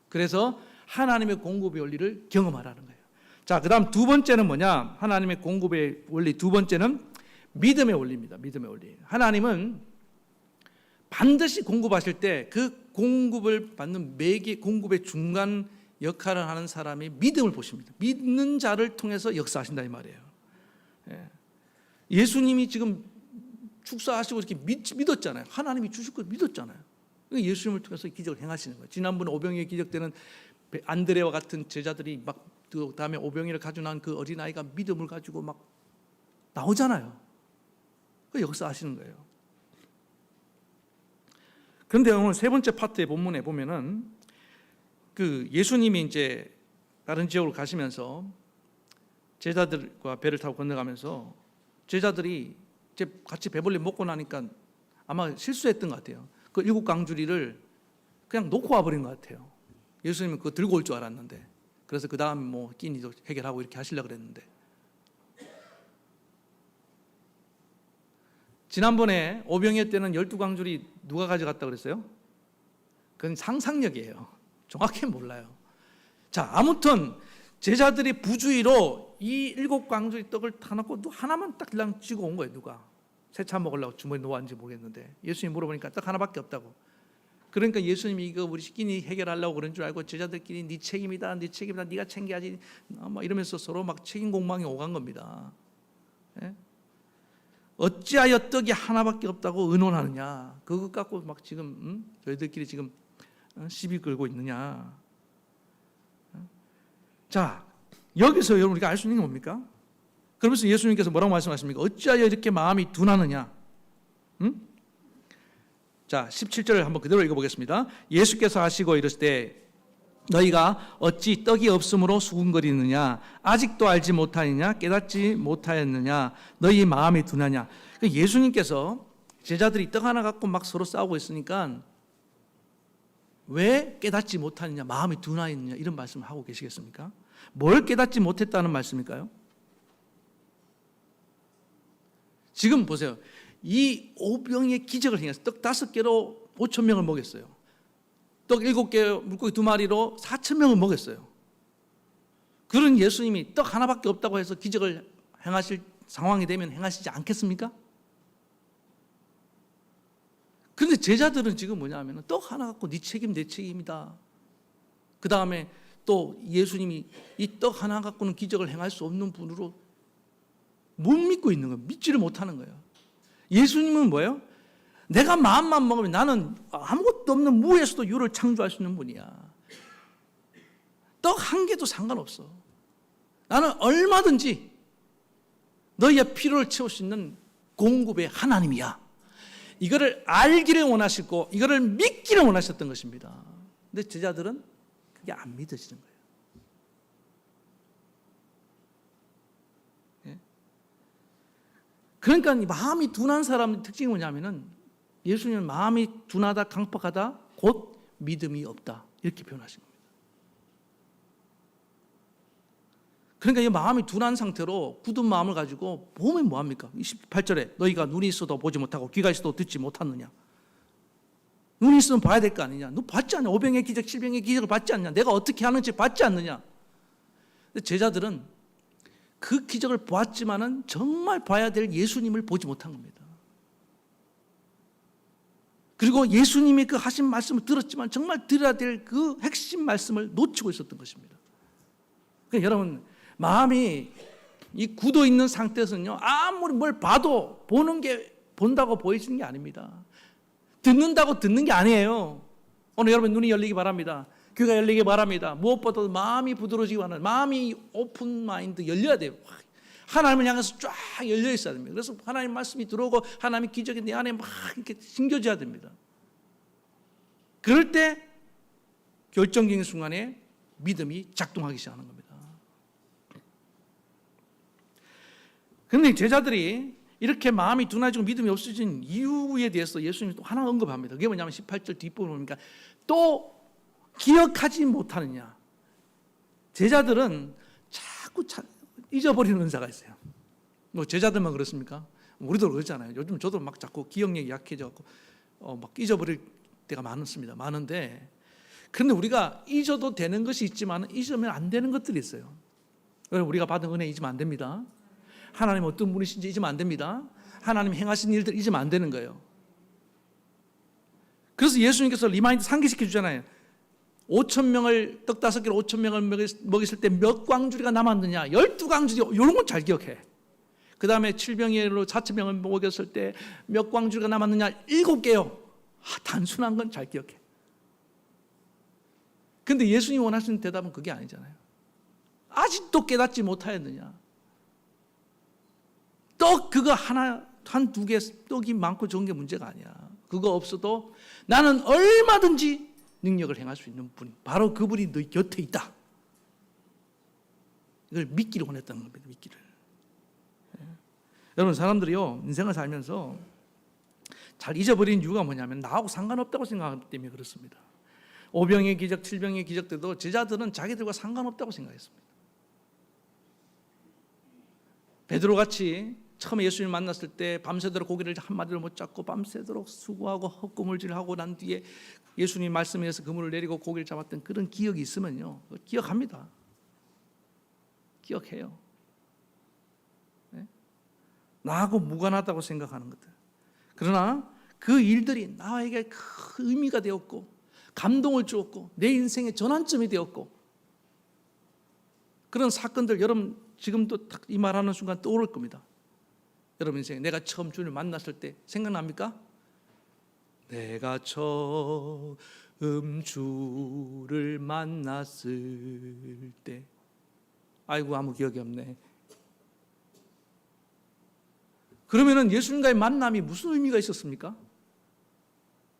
그래서 하나님의 공급의 원리를 경험하라는 거예요. 자, 그 다음 두 번째는 뭐냐? 하나님의 공급의 원리 두 번째는 믿음의 원리입니다. 믿음의 원리. 하나님은 반드시 공급하실 때 그 공급을 받는 매개 공급의 중간 역할을 하는 사람이 믿음을 보십니다. 믿는 자를 통해서 역사하신다 이 말이에요. 예수님이 지금 축사하시고 이렇게 믿었잖아요. 하나님이 주실 걸 믿었잖아요. 예수님을 통해서 기적을 행하시는 거예요. 지난번 오병이의 기적 때는 안드레와 같은 제자들이 막 그 다음에 오병이를 가지고 난 그 어린아이가 믿음을 가지고 막 나오잖아요. 그 역사하시는 거예요. 그런데 오늘 세 번째 파트의 본문에 보면은 그 예수님이 이제 다른 지역으로 가시면서 제자들과 배를 타고 건너가면서 제자들이 이제 같이 배불리 먹고 나니까 아마 실수했던 것 같아요. 그 7강주리를 그냥 놓고 와버린 것 같아요. 예수님은 그거 들고 올 줄 알았는데 그래서 그 다음 뭐 끼니도 해결하고 이렇게 하시려고 그랬는데 지난번에 오병이어 때는 12강줄이 누가 가져갔다고 그랬어요? 그건 상상력이에요. 정확히 몰라요. 자, 아무튼 제자들이 부주의로 이 7강줄이 떡을 다 놓고 하나만 딱 그냥 쥐고 온 거예요. 누가? 세차 먹으려고 주머니에 놓았는지 모르겠는데 예수님 물어보니까 딱 하나밖에 없다고. 그러니까 예수님이 이거 우리 끼니 해결하려고 그런 줄 알고 제자들끼리 네 책임이다, 네 책임이다, 네가 챙겨야지 막 이러면서 서로 막 책임 공방이 오간 겁니다. 예? 어찌하여 떡이 하나밖에 없다고 의논하느냐? 그것 갖고 막 지금 저희들끼리 지금 시비 끌고 있느냐? 자, 여기서 여러분 우리가 알 수 있는 게 뭡니까? 그러면서 예수님께서 뭐라고 말씀하십니까? 어찌하여 이렇게 마음이 둔하느냐? 자, 17절을 한번 그대로 읽어보겠습니다. 예수께서 하시고 이르시되 너희가 어찌 떡이 없으므로 수군거리느냐? 아직도 알지 못하느냐? 깨닫지 못하였느냐? 너희 마음이 둔하냐? 예수님께서 제자들이 떡 하나 갖고 막 서로 싸우고 있으니까 왜 깨닫지 못하느냐? 마음이 둔하였느냐? 이런 말씀을 하고 계시겠습니까? 뭘 깨닫지 못했다는 말씀일까요? 지금 보세요. 이 오병의 기적을 행해서 떡 5개로 5,000명을 먹였어요. 떡 7개, 물고기 2마리로 4,000명을 먹였어요. 그런 예수님이 떡 하나밖에 없다고 해서 기적을 행하실 상황이 되면 행하시지 않겠습니까? 그런데 제자들은 지금 뭐냐 하면 떡 하나 갖고 네 책임 내 책임이다. 그 다음에 또 예수님이 이 떡 하나 갖고는 기적을 행할 수 없는 분으로 못 믿고 있는 거예요. 믿지를 못하는 거예요. 예수님은 뭐예요? 내가 마음만 먹으면 나는 아무것도 없는 무에서도 유를 창조할 수 있는 분이야. 떡 한 개도 상관없어. 나는 얼마든지 너희의 필요를 채울 수 있는 공급의 하나님이야. 이거를 알기를 원하시고 이거를 믿기를 원하셨던 것입니다. 근데 제자들은 그게 안 믿어지는 거예요. 그러니까 마음이 둔한 사람의 특징이 뭐냐면은 예수님은 마음이 둔하다, 강팍하다, 곧 믿음이 없다 이렇게 표현하신 겁니다. 그러니까 이 마음이 둔한 상태로 굳은 마음을 가지고 보면 뭐합니까? 28절에 너희가 눈이 있어도 보지 못하고 귀가 있어도 듣지 못하느냐? 눈이 있으면 봐야 될 거 아니냐? 너 봤지 않냐? 오병의 기적, 칠병의 기적을 봤지 않냐? 내가 어떻게 하는지 봤지 않느냐? 근데 제자들은 그 기적을 보았지만은 정말 봐야 될 예수님을 보지 못한 겁니다. 그리고 예수님이 그 하신 말씀을 들었지만 정말 들어야 될 그 핵심 말씀을 놓치고 있었던 것입니다. 그러니까 여러분 마음이 이 굳어 있는 상태에서는요 아무리 뭘 봐도 보는 게 본다고 보이시는 게 아닙니다. 듣는다고 듣는 게 아니에요. 오늘 여러분 눈이 열리기 바랍니다. 귀가 열리기 바랍니다. 무엇보다도 마음이 부드러워지기 바랍니다. 마음이 오픈 마인드 열려야 돼요. 하나님을 향해서 쫙 열려 있어야 됩니다. 그래서 하나님 말씀이 들어오고 하나님의 기적이 내 안에 막 이렇게 심겨져야 됩니다. 그럴 때 결정적인 순간에 믿음이 작동하기 시작하는 겁니다. 그런데 제자들이 이렇게 마음이 둔해지고 믿음이 없어진 이유에 대해서 예수님이 또 하나 언급합니다. 그게 뭐냐면 18절 뒷부분 보니까 또 기억하지 못하느냐. 제자들은 자꾸 잊어버리는 은사가 있어요. 뭐 제자들만 그렇습니까? 우리도 그렇잖아요. 요즘 저도 막 자꾸 기억력이 약해져갖고 막 잊어버릴 때가 많습니다. 많은데 그런데 우리가 잊어도 되는 것이 있지만 잊으면 안 되는 것들이 있어요. 우리가 받은 은혜 잊으면 안 됩니다. 하나님 어떤 분이신지 잊으면 안 됩니다. 하나님 행하신 일들 잊으면 안 되는 거예요. 그래서 예수님께서 리마인드 상기시켜 주잖아요. 5,000명을 떡 5개로 5,000명을 먹였을 때 몇 광주리가 남았느냐? 12광주리. 이런 건 잘 기억해. 그 다음에 7병으로 4,000명을 먹였을 때 몇 광주리가 남았느냐? 7개요. 단순한 건 잘 기억해. 근데 예수님이 원하시는 대답은 그게 아니잖아요. 아직도 깨닫지 못하였느냐? 떡 그거 하나, 한두 개 떡이 많고 적은 게 문제가 아니야. 그거 없어도 나는 얼마든지 능력을 행할 수 있는 분, 바로 그분이 너희 곁에 있다. 이걸 믿기를 원했다는 겁니다. 믿기를. 여러분, 사람들이요 인생을 살면서 잘 잊어버린 이유가 뭐냐면 나하고 상관없다고 생각하기 때문에 그렇습니다. 5병의 기적, 7병의 기적 때도 제자들은 자기들과 상관없다고 생각했습니다. 베드로같이 처음에 예수님을 만났을 때 밤새도록 고기를 한 마디를 못 잡고 밤새도록 수고하고 헛구물질하고 난 뒤에 예수님 말씀에 의해서 그물을 내리고 고기를 잡았던 그런 기억이 있으면요, 기억합니다. 기억해요. 네? 나하고 무관하다고 생각하는 것들. 그러나 그 일들이 나에게 큰 의미가 되었고 감동을 주었고 내 인생의 전환점이 되었고 그런 사건들 여러분 지금도 이 말하는 순간 떠오를 겁니다. 여러분 인생에 내가 처음 주님을 만났을 때 생각납니까? 내가 처음 주를 만났을 때 아이고 아무 기억이 없네. 그러면은 예수님과의 만남이 무슨 의미가 있었습니까?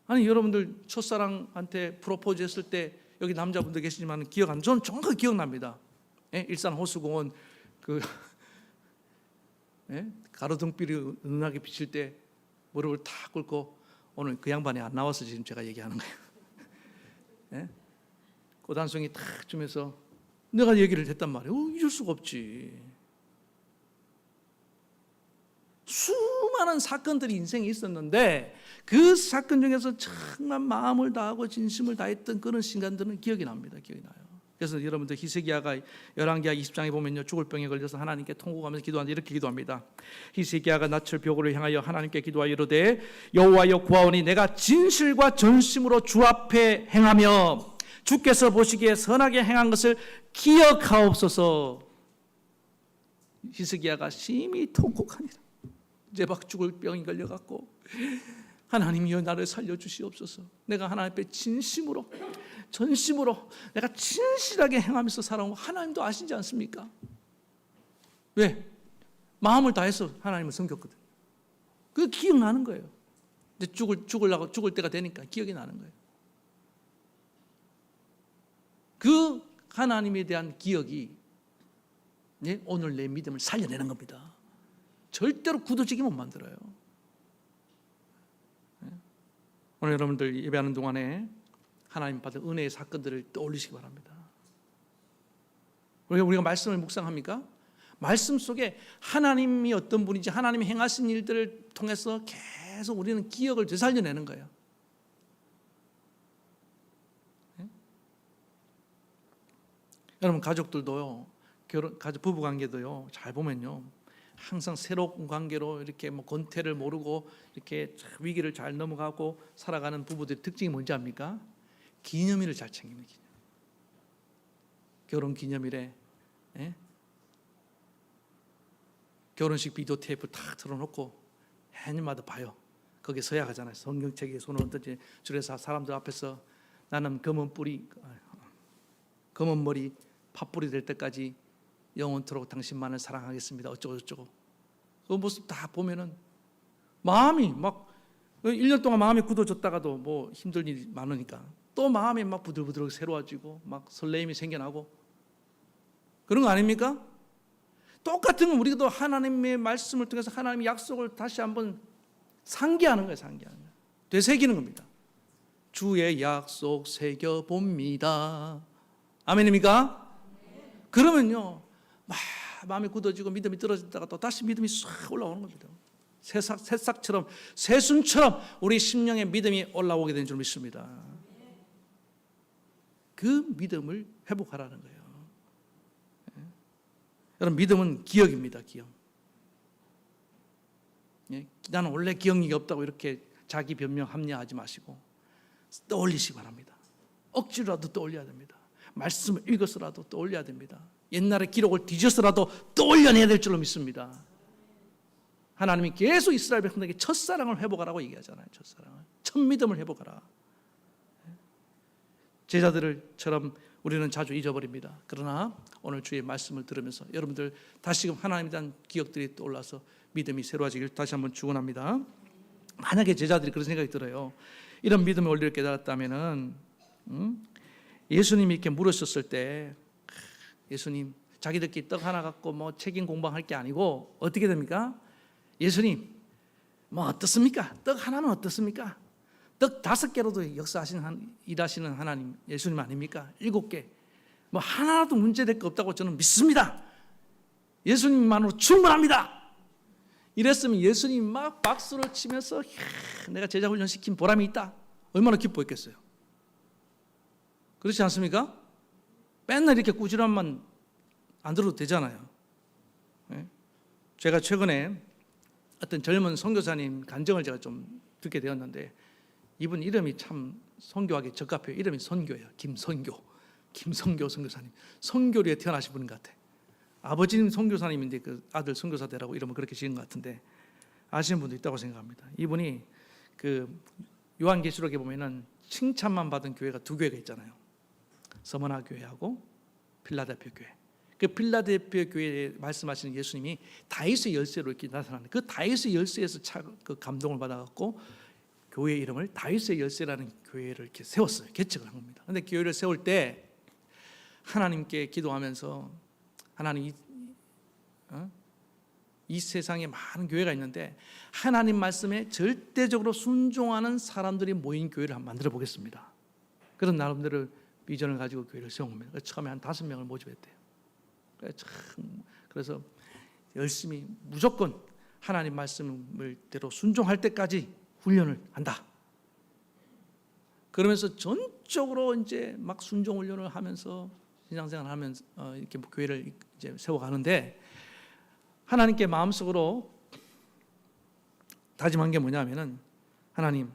아니 여러분들 첫사랑한테 프로포즈 했을 때 여기 남자분들 계시지만 기억 안, 저는 정확하게 기억납니다. 일산 호수공원 그 가로등불이 은은하게 비칠 때 무릎을 탁 꿇고 오늘 그 양반이 안 나와서 지금 제가 얘기하는 거예요. 꽃 한 송이 탁 주면서 내가 얘기를 했단 말이에요. 잊을 수가 없지. 수많은 사건들이 인생에 있었는데 그 사건 중에서 정말 마음을 다하고 진심을 다했던 그런 시간들은 기억이 납니다. 기억이 나요. 그래서 여러분들 히스기야가 열왕기하 20장에 보면요, 죽을 병에 걸려서 하나님께 통곡하면서 기도하는데 이렇게 기도합니다. 히스기야가 낯을 벽으로 향하여 하나님께 기도하여 이르되 여호와여 구하오니 내가 진실과 전심으로 주 앞에 행하며 주께서 보시기에 선하게 행한 것을 기억하옵소서. 히스기야가 심히 통곡하니라. 이제 막 죽을 병이 걸려갖고 하나님이여 나를 살려주시옵소서. 내가 하나님 앞에 진심으로 전심으로 내가 진실하게 행하면서 살아온 거 하나님도 아시지 않습니까? 왜? 마음을 다해서 하나님을 섬겼거든. 그게 기억나는 거예요. 근데 죽을 때가 되니까 기억이 나는 거예요. 그 하나님에 대한 기억이 오늘 내 믿음을 살려내는 겁니다. 절대로 굳어지게 못 만들어요. 오늘 여러분들 예배하는 동안에 하나님 받은 은혜의 사건들을 떠올리시기 바랍니다. 우리가 말씀을 묵상합니까? 말씀 속에 하나님이 어떤 분인지 하나님이 행하신 일들을 통해서 계속 우리는 기억을 되살려내는 거예요. 여러분 가족들도요, 부부 관계도요, 잘 보면요, 항상 새로운 관계로 이렇게 권태를 모르고 이렇게 위기를 잘 넘어가고 살아가는 부부들의 특징이 뭔지 압니까? 기념일을 잘 챙깁니다. 결혼 기념일에 결혼식 비디오 테이프 탁 틀어놓고 해년마다 봐요. 거기에 서야 하잖아요. 성경책에 손을 얹든지 줄에서 사람들 앞에서 나는 검은 뿔이 검은 머리 팥불이 될 때까지 영원토록 당신만을 사랑하겠습니다. 어쩌고 저쩌고. 그 모습 다 보면은 마음이 막 1년 동안 마음이 굳어졌다가도 뭐 힘들 일이 많으니까 또 마음이 막 부들부들 새로워지고 막 설레임이 생겨나고 그런 거 아닙니까? 똑같은 건 우리도 하나님의 말씀을 통해서 하나님의 약속을 다시 한번 상기하는 거예요. 상기하는 거예요. 되새기는 겁니다. 주의 약속 새겨봅니다. 아멘입니까? 그러면요 막 마음이 굳어지고 믿음이 떨어지다가 또 다시 믿음이 싹 올라오는 겁니다. 새싹처럼 새순처럼 우리 심령의 믿음이 올라오게 된 줄 믿습니다. 그 믿음을 회복하라는 거예요. 여러분 믿음은 기억입니다. 기억. 나는 원래 기억력이 없다고 이렇게 자기 변명 합리화하지 마시고 떠올리시기 바랍니다. 억지로라도 떠올려야 됩니다. 말씀을 읽어서라도 떠올려야 됩니다. 옛날의 기록을 뒤져서라도 떠올려내야 될 줄로 믿습니다. 하나님이 계속 이스라엘 백성에게 첫사랑을 회복하라고 얘기하잖아요. 첫사랑을. 첫 믿음을 회복하라. 제자들처럼 우리는 자주 잊어버립니다. 그러나 오늘 주의 말씀을 들으면서 여러분들 다시금 하나님에 대한 기억들이 떠올라서 믿음이 새로워지길 다시 한번 축원합니다. 만약에 제자들이 그런 생각이 들어요. 이런 믿음의 원리를 깨달았다면은 예수님이 이렇게 물으셨을 때 예수님 자기들끼리 떡 하나 갖고 뭐 책임 공방할 게 아니고 어떻게 됩니까? 예수님 뭐 어떻습니까? 떡 하나는 어떻습니까? 떡 5개로도 역사하시는 일하시는 하나님 예수님 아닙니까? 7개 뭐 하나라도 문제될 거 없다고 저는 믿습니다. 예수님만으로 충분합니다. 이랬으면 예수님 막 박수를 치면서 내가 제자 훈련 시킨 보람이 있다. 얼마나 기뻐했겠어요. 그렇지 않습니까? 맨날 이렇게 꾸지람만 안 들어도 되잖아요. 제가 최근에 어떤 젊은 선교사님 간증을 제가 좀 듣게 되었는데 이분 이름이 참 선교하기 적합해요. 이름이 선교예요. 김선교 선교사님. 선교리에 태어나신 분인 것 같아요. 아버지는 선교사님인데 그 아들 선교사 되라고 이름을 그렇게 지은 것 같은데 아시는 분도 있다고 생각합니다. 이분이 그 요한계시록에 보면은 칭찬만 받은 교회가 2교회가 있잖아요. 서머나 교회하고 필라델피아 교회. 그 필라델피아 교회에 말씀하시는 예수님이 다윗의 열쇠로 이렇게 나타나는 그 다윗의 열쇠에서 그 감동을 받아갖고 교회 이름을 다윗의 열쇠라는 교회를 이렇게 세웠어요. 개척을 한 겁니다. 그런데 교회를 세울 때 하나님께 기도하면서 하나님 이 세상에 많은 교회가 있는데 하나님 말씀에 절대적으로 순종하는 사람들이 모인 교회를 한번 만들어 보겠습니다. 그런 나름대로 비전을 가지고 교회를 세운 겁니다. 처음에 한 5명을 모집했대요. 그래서 열심히 무조건 하나님 말씀을대로 순종할 때까지 훈련을 한다. 그러면서 전적으로 이제 막 순종 훈련을 하면서 신앙생활을 하면서 이렇게 교회를 이제 세워가는데 하나님께 마음속으로 다짐한 게 뭐냐면은 하나님,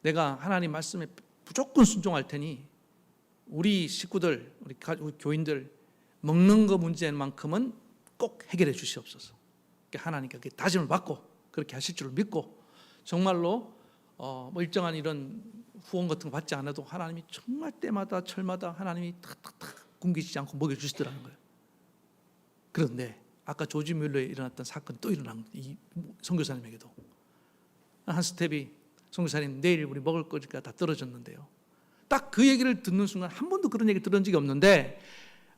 내가 하나님 말씀에 무조건 순종할 테니 우리 식구들, 우리 교인들 먹는 거 문제만큼은 꼭 해결해 주시옵소서. 하나님께 다짐을 받고 그렇게 하실 줄 믿고 정말로 뭐 일정한 이런 후원 같은 거 받지 않아도 하나님이 정말 때마다 철마다 하나님이 탁탁탁 굶기지 않고 먹여주시더라는 거예요. 그런데 아까 조지 뮬러에 일어났던 사건이 또 일어난 거예요. 이 선교사님에게도 한 스텝이 선교사님 내일 우리 먹을 거니까 다 떨어졌는데요. 딱 그 얘기를 듣는 순간 한 번도 그런 얘기 들은 적이 없는데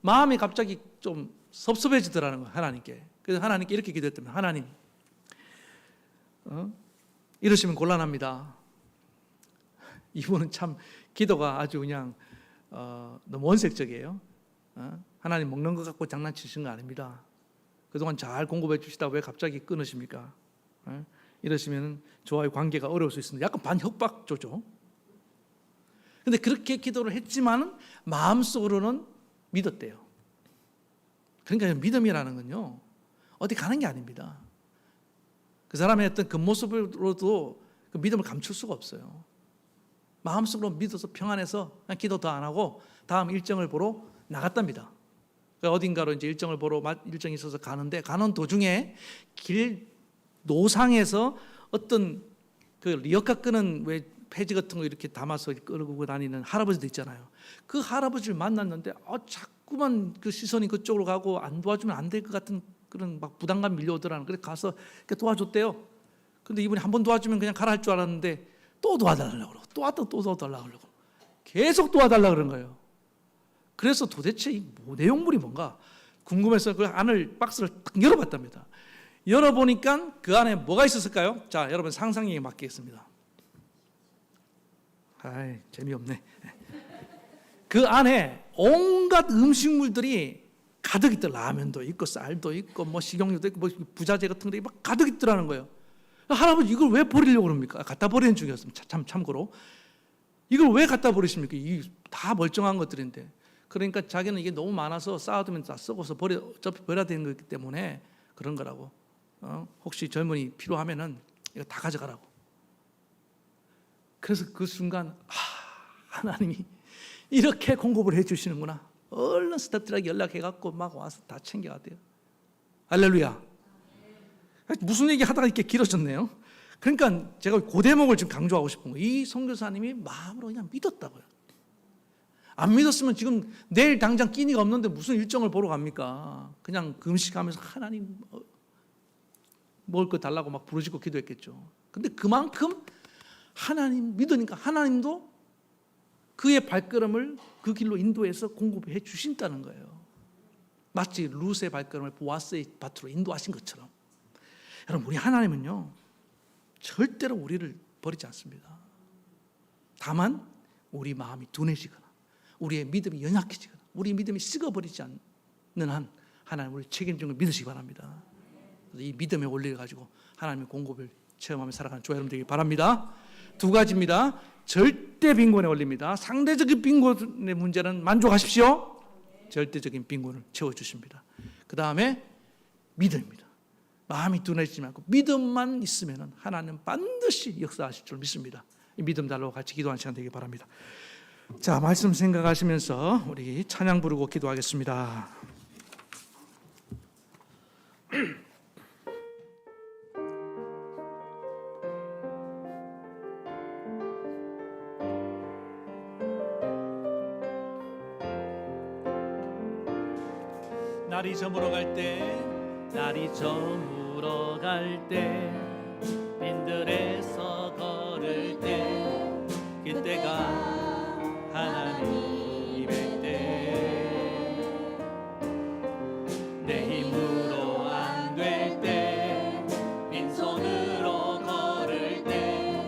마음이 갑자기 좀 섭섭해지더라는 거예요. 하나님께. 그래서 하나님께 이렇게 기도했더니 하나님 이러시면 곤란합니다. 이분은 참 기도가 아주 그냥 너무 원색적이에요. 하나님 먹는 것 갖고 장난치시는 거 아닙니다. 그동안 잘 공급해 주시다 왜 갑자기 끊으십니까? 이러시면 저와의 관계가 어려울 수 있습니다. 약간 반협박조죠. 그런데 그렇게 기도를 했지만은 마음속으로는 믿었대요. 그러니까 믿음이라는 건요 어디 가는 게 아닙니다. 그 사람의 어떤 겉모습으로도 그 믿음을 감출 수가 없어요. 마음속으로 믿어서 평안해서 그냥 기도 더 안 하고 다음 일정을 보러 나갔답니다. 어딘가로 이제 일정을 보러 일정이 있어서 가는 도중에 길 노상에서 어떤 그 리어카 끄는 왜 폐지 같은 거 이렇게 담아서 끌고 다니는 할아버지도 있잖아요. 그 할아버지를 만났는데 자꾸만 그 시선이 그쪽으로 가고 안 도와주면 안 될 것 같은 그런 막 부담감 밀려오더라는. 그래서 가서 이렇게 도와줬대요. 근데 이분이 한 번 도와주면 그냥 가라 할 줄 알았는데 또 도와달라고 그러고 또 왔다 또 도와달라고 그러고 계속 도와달라고 그런 거예요. 그래서 도대체 이 내용물이 뭔가 궁금해서 그 안을 박스를 딱 열어봤답니다. 열어보니까 그 안에 뭐가 있었을까요? 자, 여러분 상상력에 맡기겠습니다. 아이, 재미없네. 그 안에 온갖 음식물들이 가득 있더. 라면도 있고 쌀도 있고 뭐 식용유도 있고 뭐 부자재 같은 게 막 가득 있더라는 거예요. 할아버지 이걸 왜 버리려고 그럽니까? 갖다 버리는 중이었습니다. 참고로 이걸 왜 갖다 버리십니까? 이 다 멀쩡한 것들인데. 그러니까 자기는 이게 너무 많아서 쌓아두면 다 썩어서 어차피 버려야 되는 거기 때문에 그런 거라고. 혹시 젊은이 필요하면은 이거 다 가져가라고. 그래서 그 순간 하나님이 이렇게 공급을 해주시는구나. 얼른 스태프들에게 연락해갖고 막 와서 다 챙겨가대요. 할렐루야. 무슨 얘기 하다가 이렇게 길어졌네요. 그러니까 제가 그 대목을 지금 강조하고 싶은 거예요. 이 선교사님이 마음으로 그냥 믿었다고요. 안 믿었으면 지금 내일 당장 끼니가 없는데 무슨 일정을 보러 갑니까? 그냥 금식하면서 하나님 먹을 거 달라고 막 부르짖고 기도했겠죠. 근데 그만큼 하나님 믿으니까 하나님도 그의 발걸음을 그 길로 인도해서 공급해 주신다는 거예요. 마치 룻의 발걸음을 보아스의 밭으로 인도하신 것처럼. 여러분, 우리 하나님은요 절대로 우리를 버리지 않습니다. 다만 우리 마음이 둔해지거나 우리의 믿음이 연약해지거나 우리 믿음이 식어버리지 않는 한 하나님 우리 책임진 걸 믿으시기 바랍니다. 이 믿음의 원리를 가지고 하나님의 공급을 체험하며 살아가는 저와 여러분 되길 바랍니다. 두 가지입니다. 절대 빈곤의 원리입니다. 상대적인 빈곤의 문제는 만족하십시오. 절대적인 빈곤을 채워주십니다. 그 다음에 믿음입니다. 마음이 둔해지지 말고 믿음만 있으면 하나님 반드시 역사하실 줄 믿습니다. 이 믿음 달라고 같이 기도하는 시간 되길 바랍니다. 자, 말씀 생각하시면서 우리 찬양 부르고 기도하겠습니다. 날이 저물어 갈 때, 날이 저물어 갈 때, 빈들에서 걸을 때, 그때가 하나님의 때, 내 힘으로 안 될 때, 빈손으로 걸을 때,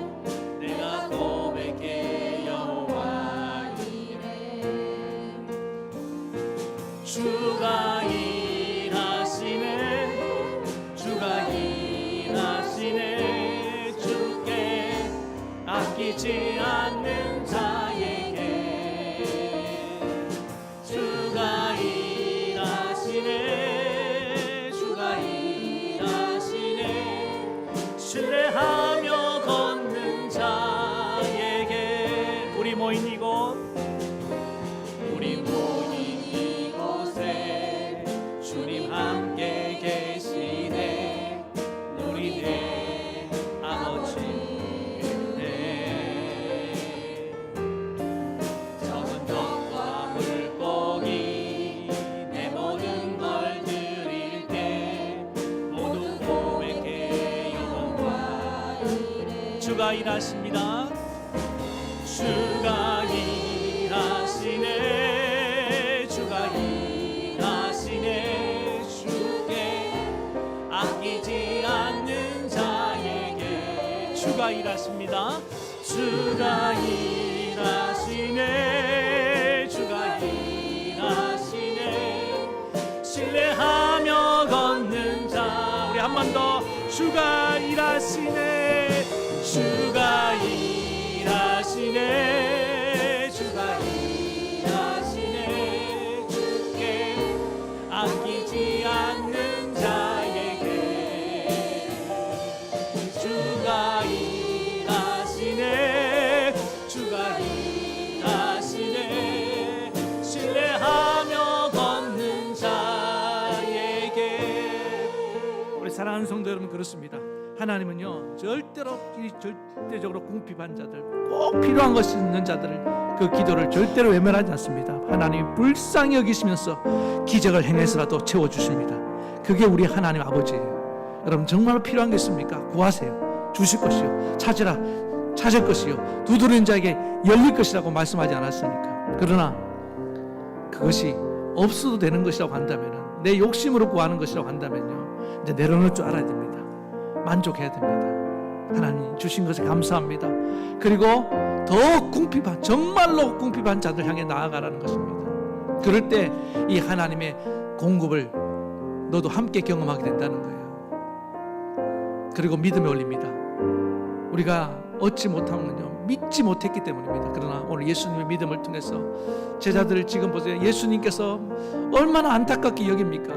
내가 고백해 여호와 이래. 주가 일하시네, 주가 일하시네, 주께 아끼지 않는 자에게 주가 일하시네, 주가 일하시네, 신뢰하며 걷는 자에게. 우리 모인 이곳, 우리 모인 이곳에 주님 함께 계시네. 누리네 아버지 은혜. 적은 것과 물고기 내 모든 걸 드릴 때 모두 고백해 여호와 이래. 주가 일하십니다. 주가 일하시네, 주가 일하시네, 주께 아끼지 않는 자에게. 주가 일하십니다. 주가 일하시네, 주가 일하시네, 신뢰하며 걷는 자. 우리 한 번 더. 주가 일하시네, 주가 일하시네, 주가 일하시네, 주께 아끼지 않는 자에게. 주가 일하시네, 주가 일하시네, 신뢰하며 걷는 자에게. 우리 사랑하는 성도 여러분, 그렇습니다. 하나님은요 절대적으로 궁핍한 자들, 꼭 필요한 것이 있는 자들을 그 기도를 절대로 외면하지 않습니다. 하나님이 불쌍히 여기시면서 기적을 행해서라도 채워주십니다. 그게 우리 하나님 아버지예요. 여러분 정말로 필요한 게 있습니까? 구하세요. 주실 것이요. 찾으라 찾을 것이요. 두드리는 자에게 열릴 것이라고 말씀하지 않았습니까? 그러나 그것이 없어도 되는 것이라고 한다면, 내 욕심으로 구하는 것이라고 한다면요, 이제 내려놓을 줄 알아야 됩니다. 만족해야 됩니다. 하나님 주신 것에 감사합니다. 그리고 더 궁핍한, 정말로 궁핍한 자들 향해 나아가라는 것입니다. 그럴 때 이 하나님의 공급을 너도 함께 경험하게 된다는 거예요. 그리고 믿음에 올립니다. 우리가 얻지 못하면요, 믿지 못했기 때문입니다. 그러나 오늘 예수님의 믿음을 통해서 제자들을 지금 보세요. 예수님께서 얼마나 안타깝게 여깁니까?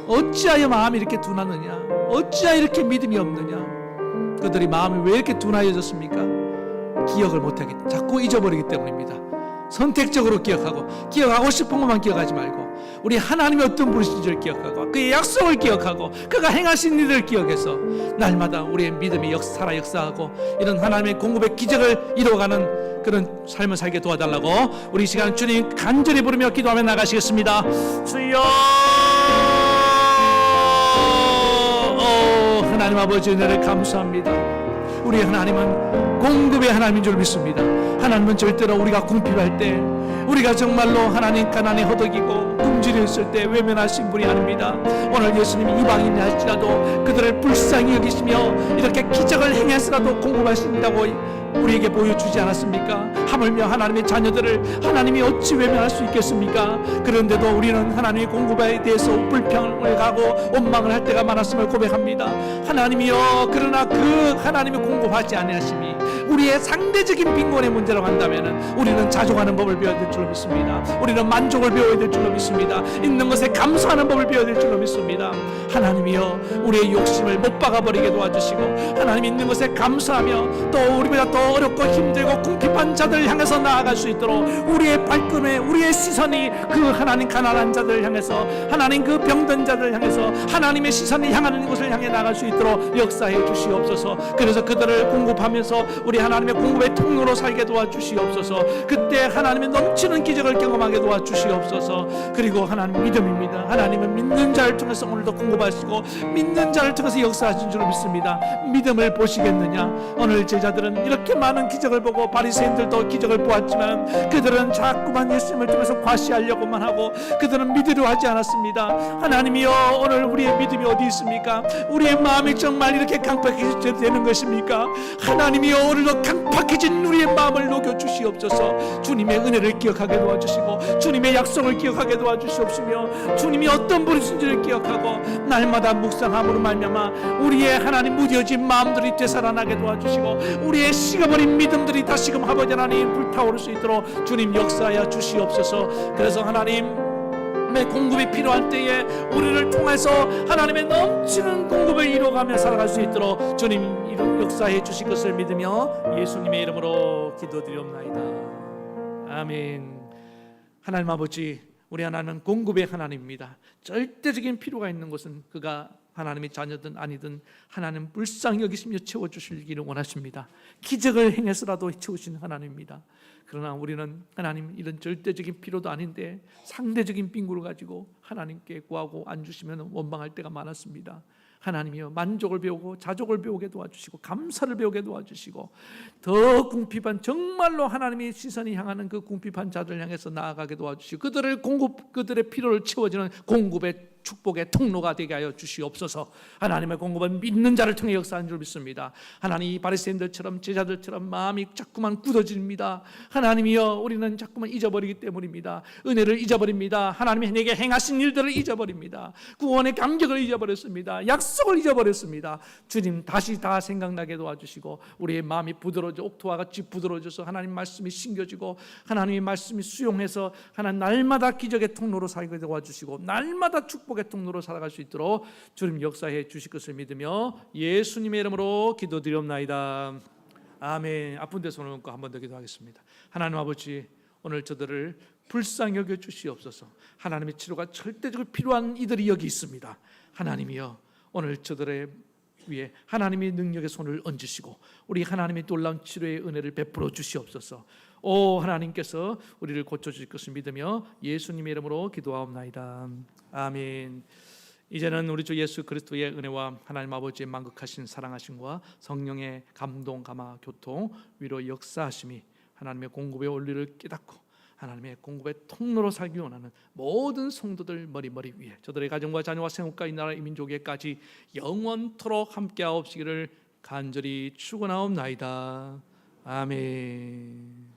어찌하여 마음이 이렇게 둔하느냐? 어찌하여 이렇게 믿음이 없느냐? 그들이 마음이 왜 이렇게 둔하여졌습니까? 기억을 못하기, 자꾸 잊어버리기 때문입니다. 선택적으로 기억하고 싶은 것만 기억하지 말고 우리 하나님이 어떤 분이신지를 기억하고 그의 약속을 기억하고 그가 행하신 일을 기억해서 날마다 우리의 믿음이 살아 역사하고 이런 하나님의 공급의 기적을 이루어가는 그런 삶을 살게 도와달라고 우리 이 시간 주님 간절히 부르며 기도하며 나가시겠습니다. 주여, 하나님 아버지 은혜를 감사합니다. 우리 하나님은 공급의 하나님인 줄 믿습니다. 하나님은 절대로 우리가 궁핍할 때, 우리가 정말로 하나님 가난에 허덕이고 굶주려 있을 때 외면하신 분이 아닙니다. 오늘 예수님이 이방인이 할지라도 그들을 불쌍히 여기시며 이렇게 기적을 행해서라도 공급하신다고 우리에게 보여주지 않았습니까? 하물며 하나님의 자녀들을 하나님이 어찌 외면할 수 있겠습니까? 그런데도 우리는 하나님의 공급에 대해서 불평을 가고 원망을 할 때가 많았음을 고백합니다. 하나님이여, 그러나 그 하나님의 공급하지 아니하심이 우리의 상대적인 빈곤의 문제라고 한다면 우리는 자족하는 법을 배워야 될 줄로 믿습니다. 우리는 만족을 배워야 될 줄로 믿습니다. 있는 것에 감사하는 법을 배워야 될 줄로 믿습니다. 하나님이여, 우리의 욕심을 못 박아버리게 도와주시고 하나님 있는 것에 감사하며 또 우리보다 더 어렵고 힘들고 궁핍한 자들을 향해서 나아갈 수 있도록 우리의 발걸음에 우리의 시선이 그 하나님 가난한 자들을 향해서, 하나님 그 병든 자들을 향해서 하나님의 시선이 향하는 곳을 향해 나갈 수 있도록 역사해 주시옵소서. 그래서 그들을 공급하면서 우리 하나님의 공급의 통로로 살게 도와주시옵소서. 그때 하나님의 넘치는 기적을 경험하게 도와주시옵소서. 그리고 하나님 믿음입니다. 하나님은 믿는 자를 통해서 오늘도 공급하시고 믿는 자를 통해서 역사하신 줄 믿습니다. 믿음을 보시겠느냐? 오늘 제자들은 이렇게 많은 기적을 보고 바리새인들도 기적을 보았지만 그들은 자꾸만 예수님을 통해서 과시하려고만 하고 그들은 믿으려 하지 않았습니다. 하나님이여, 오늘 우리의 믿음이 어디 있습니까? 우리의 마음이 정말 이렇게 강팍해져야 되는 것입니까? 하나님이여, 오늘도 강팍해진 우리의 마음을 녹여주시옵소서. 주님의 은혜를 기억하게 도와주시고 주님의 약속을 기억하게 도와주시옵시며 주님이 어떤 분이신지를 기억하고 날마다 묵상함으로 말미암아 우리의 하나님 무뎌진 마음들이 되살아나게 도와주시고 우리의 식어버린 믿음들이 다시금 아버지 하나님 불타오를 수 있도록 주님 역사하여 주시옵소서. 그래서 하나님의 공급이 필요할 때에 우리를 통해서 하나님의 넘치는 공급을 이루어가며 살아갈 수 있도록 주님 역사해 주실 것을 믿으며 예수님의 이름으로 기도드리옵나이다. 아멘. 하나님 아버지, 우리 하나님은 공급의 하나님입니다. 절대적인 필요가 있는 것은 그가 하나님의 자녀든 아니든 하나님 불쌍히 여기시며 채워주시기를 원하십니다. 기적을 행해서라도 채우시는 하나님입니다. 그러나 우리는 하나님 이런 절대적인 필요도 아닌데 상대적인 빈곤을 가지고 하나님께 구하고 안 주시면 원망할 때가 많았습니다. 하나님이여, 만족을 배우고 자족을 배우게 도와주시고 감사를 배우게 도와주시고 더 궁핍한, 정말로 하나님의 시선이 향하는 그 궁핍한 자들 향해서 나아가게 도와주시고 그들의 필요를 채워주는 공급의 축복의 통로가 되게 하여 주시옵소서. 하나님의 공급은 믿는 자를 통해 역사하는 줄 믿습니다. 하나님, 이 바리새인들처럼 제자들처럼 마음이 자꾸만 굳어집니다. 하나님이여, 우리는 자꾸만 잊어버리기 때문입니다. 은혜를 잊어버립니다. 하나님이 내게 행하신 일들을 잊어버립니다. 구원의 감격을 잊어버렸습니다. 약속을 잊어버렸습니다. 주님, 다시 다 생각나게 도와주시고 우리의 마음이 부드러워져 옥토와 같이 부드러워져서 하나님 말씀이 신겨지고 하나님의 말씀이 수용해서 하나님 날마다 기적의 통로로 살게 도와주시고 날마다 축복의 통로로 살아갈 수 있도록 주님 역사해 주실 것을 믿으며 예수님의 이름으로 기도드리옵나이다. 아멘. 아픈 데 손을 얹고 한 번 더 기도하겠습니다. 하나님 아버지, 오늘 저들을 불쌍히 여겨 주시옵소서. 하나님의 치료가 절대적으로 필요한 이들이 여기 있습니다. 하나님이여, 오늘 저들의 위에 하나님의 능력의 손을 얹으시고 우리 하나님의 놀라운 치료의 은혜를 베풀어 주시옵소서. 오 하나님께서 우리를 고쳐주실 것을 믿으며 예수님의 이름으로 기도하옵나이다. 아멘. 이제는 우리 주 예수 그리스도의 은혜와 하나님 아버지의 만극하신 사랑하심과 성령의 감동, 감화, 교통, 위로 역사하심이 하나님의 공급의 원리를 깨닫고 하나님의 공급의 통로로 살기 원하는 모든 성도들 머리 위에 저들의 가정과 자녀와 생업과 이 나라 이 민족에까지 영원토록 함께하옵시기를 간절히 축원하옵나이다. 아멘.